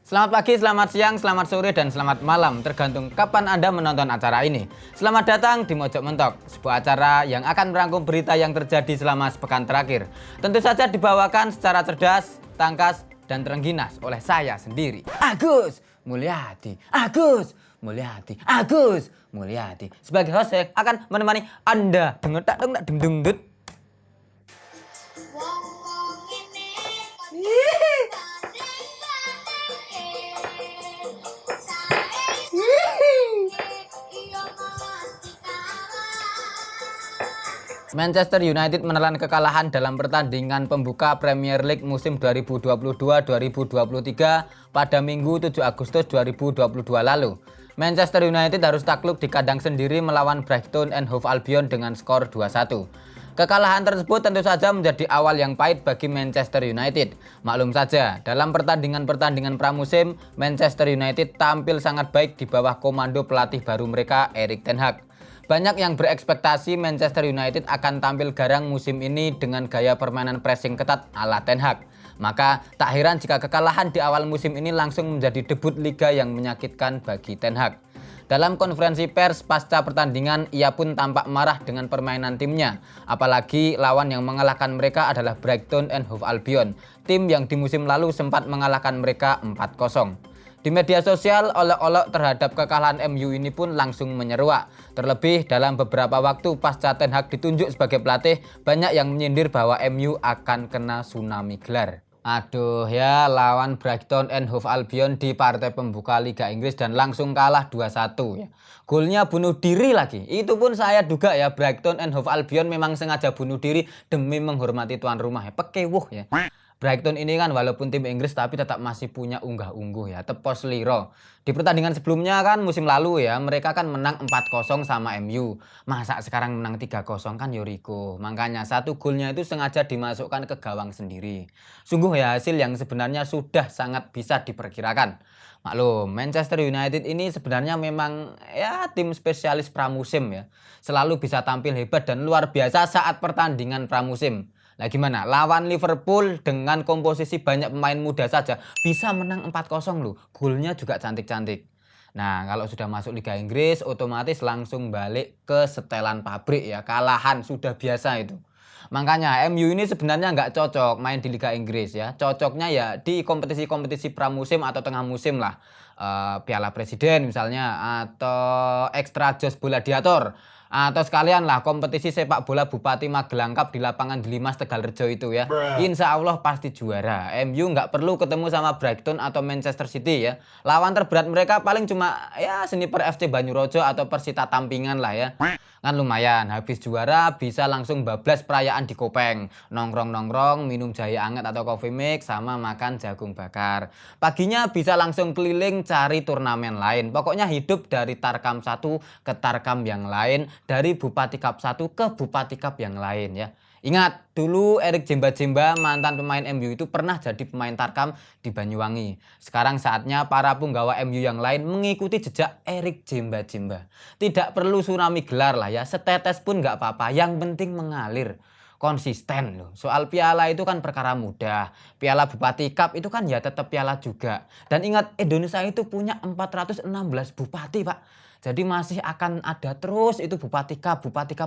Selamat pagi, selamat siang, selamat sore, dan selamat malam, tergantung kapan Anda menonton acara ini. Selamat datang di Mojok Mentok, sebuah acara yang akan merangkum berita yang terjadi selama sepekan terakhir. Tentu saja dibawakan secara cerdas, tangkas, dan terengginas oleh saya sendiri, Agus Mulyadi. Sebagai host saya akan menemani Anda. Manchester United menelan kekalahan dalam pertandingan pembuka Premier League musim 2022-2023 pada Minggu 7 Agustus 2022 lalu. Manchester United harus takluk di kandang sendiri melawan Brighton and Hove Albion dengan skor 2-1. Kekalahan tersebut tentu saja menjadi awal yang pahit bagi Manchester United. Maklum saja, dalam pertandingan-pertandingan pramusim, Manchester United tampil sangat baik di bawah komando pelatih baru mereka, Erik ten Hag. Banyak yang berekspektasi Manchester United akan tampil garang musim ini dengan gaya permainan pressing ketat ala Ten Hag. Maka tak heran jika kekalahan di awal musim ini langsung menjadi debut liga yang menyakitkan bagi Ten Hag. Dalam konferensi pers pasca pertandingan, ia pun tampak marah dengan permainan timnya. Apalagi lawan yang mengalahkan mereka adalah Brighton and Hove Albion, tim yang di musim lalu sempat mengalahkan mereka 4-0. Di media sosial, olok-olok terhadap kekalahan MU ini pun langsung menyeruak. Terlebih dalam beberapa waktu pasca Ten Hag ditunjuk sebagai pelatih, banyak yang menyindir bahwa MU akan kena tsunami gelar. Aduh ya, lawan Brighton and Hove Albion di partai pembuka Liga Inggris dan langsung kalah 2-1 ya. Golnya bunuh diri lagi. Itu pun saya duga ya, Brighton and Hove Albion memang sengaja bunuh diri demi menghormati tuan rumah ya. Pekewuh ya. Brighton ini kan walaupun tim Inggris tapi tetap masih punya unggah-ungguh ya, tepos liro. Di pertandingan sebelumnya kan musim lalu ya, mereka kan menang 4-0 sama MU. Masa sekarang menang 3-0 kan Yoriko. Makanya satu golnya itu sengaja dimasukkan ke gawang sendiri. Sungguh ya, hasil yang sebenarnya sudah sangat bisa diperkirakan. Maklum, Manchester United ini sebenarnya memang ya tim spesialis pramusim ya. Selalu bisa tampil hebat dan luar biasa saat pertandingan pramusim. Nah gimana? Lawan Liverpool dengan komposisi banyak pemain muda saja bisa menang 4-0 loh. Golnya juga cantik-cantik. Nah kalau sudah masuk Liga Inggris otomatis langsung balik ke setelan pabrik ya. Kalahan sudah biasa itu. Makanya MU ini sebenarnya nggak cocok main di Liga Inggris ya. Cocoknya ya di kompetisi-kompetisi pramusim atau tengah musim lah. Piala Presiden misalnya atau Extra Joss Gladiator. Atau sekalian lah kompetisi sepak bola Bupati Magelang Cup di lapangan Delimas Tegalrejo itu ya. Insya Allah pasti juara. MU nggak perlu ketemu sama Brighton atau Manchester City ya. Lawan terberat mereka paling cuma ya Sniper FC Banyurojo atau Persita Tampingan lah ya. Kan lumayan, habis juara bisa langsung bablas perayaan di Kopeng. Nongkrong-nongkrong, minum jahe anget atau coffee mix, sama makan jagung bakar. Paginya bisa langsung keliling cari turnamen lain. Pokoknya hidup dari Tarkam 1 ke Tarkam yang lain, dari Bupati Cup 1 ke Bupati Cup yang lain ya. Ingat, dulu Erik Jemba-Jemba mantan pemain MU itu pernah jadi pemain Tarkam di Banyuwangi. Sekarang saatnya para punggawa MU yang lain mengikuti jejak Erik Jemba-Jemba. Tidak perlu tsunami gelar lah ya, setetes pun nggak apa-apa, yang penting mengalir. Konsisten loh. Soal piala itu kan perkara mudah. Piala Bupati Cup itu kan ya tetap piala juga. Dan ingat, Indonesia itu punya 416 bupati Pak. Jadi masih akan ada terus itu Bupati Cup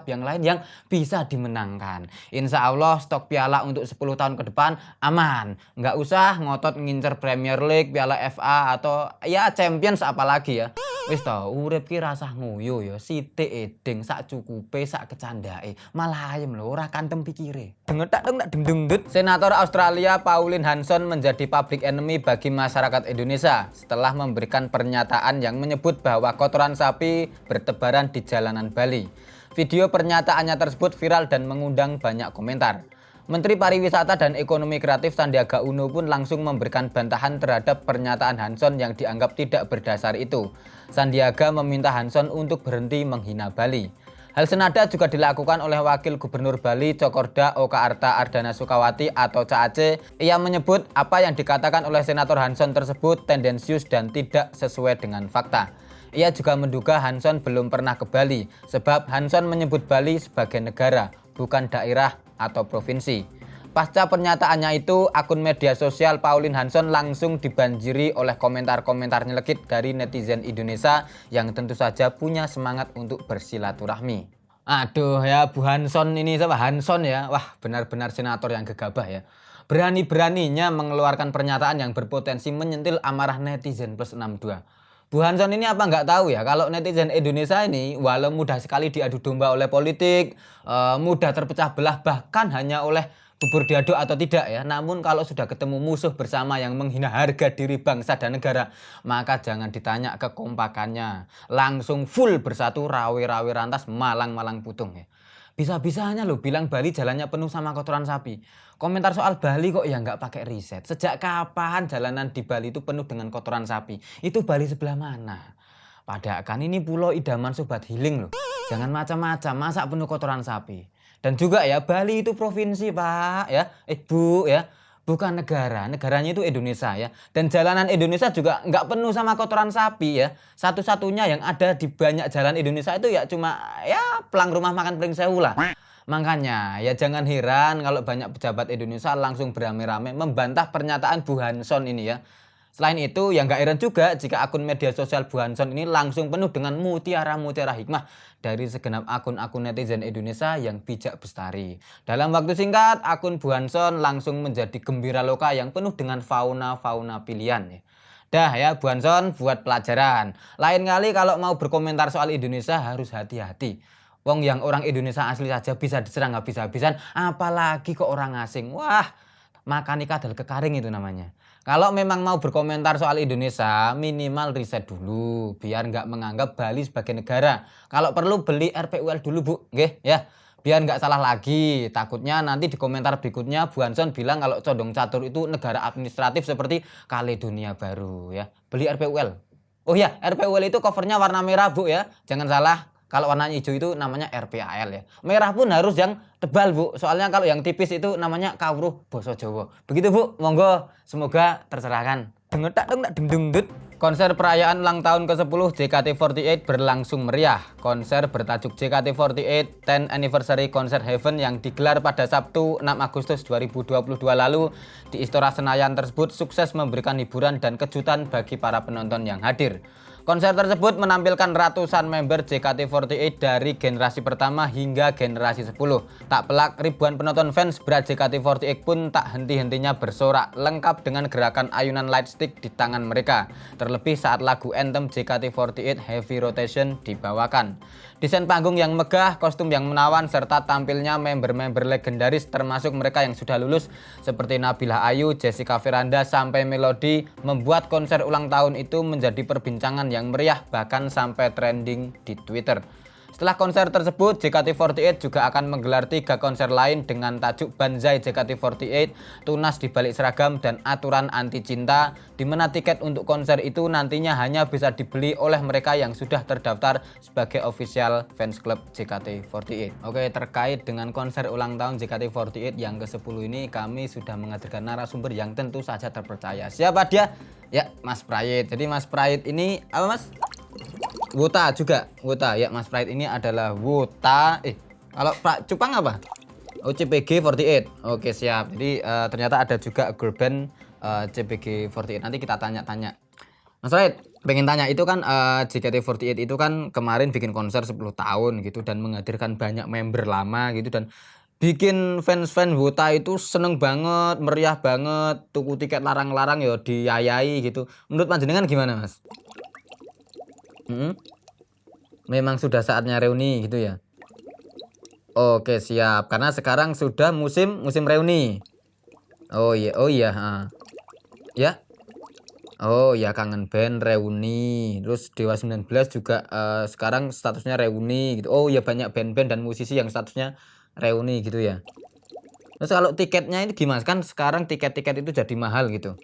yang lain yang bisa dimenangkan. Insya Allah stok piala untuk 10 tahun ke depan aman. Nggak usah ngotot ngincer Premier League, Piala FA atau ya Champions apalagi ya. Wis toh, urip ki rasah nguyu ya, sithik edeng sak cukupe sak kecandake. Malah ayem lho, ora kantem pikire. Senator Australia Pauline Hanson menjadi public enemy bagi masyarakat Indonesia setelah memberikan pernyataan yang menyebut bahwa kotoran sapi bertebaran di jalanan Bali. Video pernyataannya tersebut viral dan mengundang banyak komentar. Menteri Pariwisata dan Ekonomi Kreatif Sandiaga Uno pun langsung memberikan bantahan terhadap pernyataan Hanson yang dianggap tidak berdasar itu. Sandiaga meminta Hanson untuk berhenti menghina Bali. Hal senada juga dilakukan oleh Wakil Gubernur Bali Cokorda Oka Arta Ardana Sukawati atau CAC. Ia menyebut apa yang dikatakan oleh Senator Hanson tersebut tendensius dan tidak sesuai dengan fakta. Ia juga menduga Hanson belum pernah ke Bali, sebab Hanson menyebut Bali sebagai negara, bukan daerah atau provinsi. Pasca pernyataannya itu, akun media sosial Pauline Hanson langsung dibanjiri oleh komentar-komentar nyelekit dari netizen Indonesia yang tentu saja punya semangat untuk bersilaturahmi. Aduh ya, Bu Hanson ini siapa? Hanson ya. Wah, benar-benar senator yang gegabah ya. Berani-beraninya mengeluarkan pernyataan yang berpotensi menyentil amarah netizen plus 62. Bu Hanson ini apa nggak tahu ya kalau netizen Indonesia ini walau mudah sekali diadu domba oleh politik, mudah terpecah belah bahkan hanya oleh bubur diaduk atau tidak ya. Namun kalau sudah ketemu musuh bersama yang menghina harga diri bangsa dan negara, maka jangan ditanya kekompakannya. Langsung full bersatu rawe-rawe rantas malang-malang putung ya. Bisa-bisanya loh bilang Bali jalannya penuh sama kotoran sapi. Komentar soal Bali kok ya nggak pakai riset. Sejak kapan jalanan di Bali itu penuh dengan kotoran sapi? Itu Bali sebelah mana? Padahal kan ini pulau idaman sobat healing loh. Jangan macam-macam, masa penuh kotoran sapi. Dan juga ya Bali itu provinsi Pak ya. Bu ya. Bukan negara, negaranya itu Indonesia ya. Dan jalanan Indonesia juga nggak penuh sama kotoran sapi ya. Satu-satunya yang ada di banyak jalan Indonesia itu ya cuma ya pelang rumah makan Pring Sewu lah. Makanya ya jangan heran kalau banyak pejabat Indonesia langsung beramai-ramai membantah pernyataan Bu Hanson ini ya. Selain itu, ya nggak heran juga jika akun media sosial Bu Hanson ini langsung penuh dengan mutiara-mutiara hikmah dari segenap akun-akun netizen Indonesia yang bijak bestari. Dalam waktu singkat, akun Bu Hanson langsung menjadi gembira loka yang penuh dengan fauna-fauna pilihan. Dah ya, Bu Hanson buat pelajaran. Lain kali kalau mau berkomentar soal Indonesia harus hati-hati. Wong yang orang Indonesia asli saja bisa diserang habis-habisan, apalagi ke orang asing. Wah, makan ikan dal kekaring itu namanya. Kalau memang mau berkomentar soal Indonesia, minimal riset dulu, biar nggak menganggap Bali sebagai negara. Kalau perlu beli RPUL dulu Bu, nggih ya. Biar nggak salah lagi, takutnya nanti di komentar berikutnya Bu Hanson bilang kalau Condong Catur itu negara administratif seperti Kaledonia Baru ya. Beli RPUL. Oh ya, RPUL itu covernya warna merah Bu ya, jangan salah. Kalau warnanya hijau itu namanya RPAL ya. Merah pun harus yang tebal Bu. Soalnya kalau yang tipis itu namanya kawruh basa Jawa. Begitu Bu, monggo. Semoga tercerahkan. Dengetak dong, dengdut. Konser perayaan ulang tahun ke-10 JKT48 berlangsung meriah. Konser bertajuk JKT48 10 Anniversary Concert Heaven yang digelar pada Sabtu 6 Agustus 2022 lalu di Istora Senayan tersebut sukses memberikan hiburan dan kejutan bagi para penonton yang hadir. Konser tersebut menampilkan ratusan member JKT48 dari generasi pertama hingga generasi 10. Tak pelak, ribuan penonton fans berat JKT48 pun tak henti-hentinya bersorak lengkap dengan gerakan ayunan lightstick di tangan mereka. Terlebih saat lagu anthem JKT48 Heavy Rotation dibawakan. Desain panggung yang megah, kostum yang menawan, serta tampilnya member-member legendaris termasuk mereka yang sudah lulus seperti Nabila Ayu, Jessica Firanda, sampai Melody membuat konser ulang tahun itu menjadi perbincangan yang meriah bahkan sampai trending di Twitter. Setelah konser tersebut, JKT48 juga akan menggelar 3 konser lain dengan tajuk Banzai JKT48, Tunas di Balik Seragam, dan Aturan Anti Cinta, di mana tiket untuk konser itu nantinya hanya bisa dibeli oleh mereka yang sudah terdaftar sebagai official fans club JKT48. Oke, terkait dengan konser ulang tahun JKT48 yang ke-10 ini, kami sudah menghadirkan narasumber yang tentu saja terpercaya. Siapa dia? Ya, Mas Prayit. Jadi Mas Prayit ini apa Mas? Wota juga, Wota ya. Mas Pride ini adalah Wota. Kalau Pak Cupang apa? Oh, CPG48. Oke, siap. Jadi ternyata ada juga girl band CPG48. Nanti kita tanya-tanya. Mas Pride, pengen tanya itu kan JKT48 itu kan kemarin bikin konser 10 tahun gitu dan menghadirkan banyak member lama gitu dan bikin fans-fans Wota itu seneng banget, meriah banget, tuku tiket larang-larang ya diayai gitu. Menurut panjenengan gimana, Mas? Memang sudah saatnya reuni gitu ya. Oke, siap. Karena sekarang sudah musim reuni. Oh iya, ya. Oh ya, kangen band reuni. Terus Dewa 19 juga sekarang statusnya reuni gitu. Oh iya, banyak band-band dan musisi yang statusnya reuni gitu ya. Terus kalau tiketnya ini gimana? Kan sekarang tiket-tiket itu jadi mahal gitu.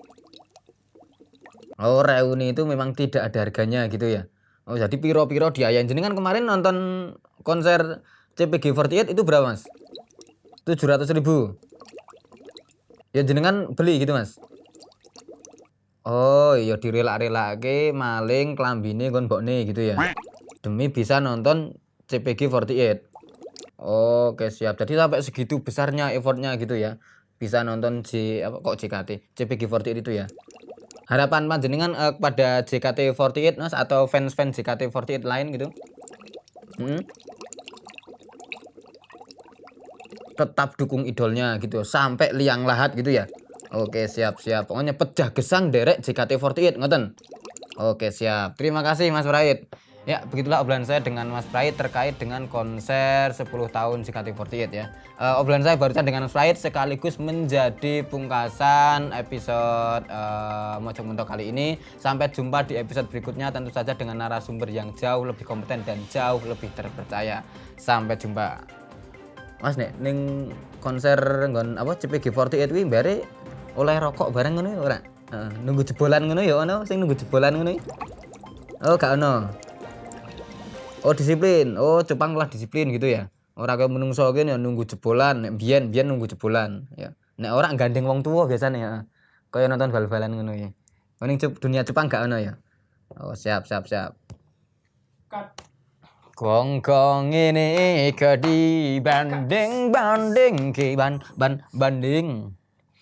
Oh, reuni itu memang tidak ada harganya gitu ya. Oh, jadi piro-piro diayain. Jenengan kemarin nonton konser CPG48 itu berapa, Mas? 700.000. Ya jenengan beli gitu, Mas. Oh, iya direlak-relake maling klambine nggon mbokne gitu ya. Demi bisa nonton CPG48. Oke, siap. Jadi sampai segitu besarnya effortnya gitu ya. bisa nonton JKT CPG48 itu ya. Harapan panjenengan kepada JKT48 Mas atau fans-fans JKT48 lain gitu. Tetap dukung idolnya gitu sampai liang lahat gitu ya. Oke, siap. Pokoknya pecah gesang derek JKT48 ngoten. Oke, siap. Terima kasih Mas Prait. Ya, begitulah obrolan saya dengan Mas Prait terkait dengan konser 10 tahun JKT48 ya. Obrolan saya barusan dengan Mas Prait sekaligus menjadi pungkasan episode Mojok Mentok kali ini. Sampai jumpa di episode berikutnya, tentu saja dengan narasumber yang jauh lebih kompeten dan jauh lebih terpercaya. Sampai jumpa. Mas ning konser nggon apa CPG48 kuwi bare oleh rokok bareng ngono ora? Nunggu jebolan ngono ya ono sing nunggu jebolan ngono. Oh, gak ono. Oh, disiplin. Oh, Jepang lah disiplin gitu ya. Ora kaya menungso kene ya nunggu jebolan, nek biyen nunggu jebolan ya. Nek ora gandeng wong tuwa biasane ya. Kaya nonton bal-balan ngono ya. Oh, ning dunia Jepang gak ono ya. Oh, siap. Kong ini ke dibanding ke banding.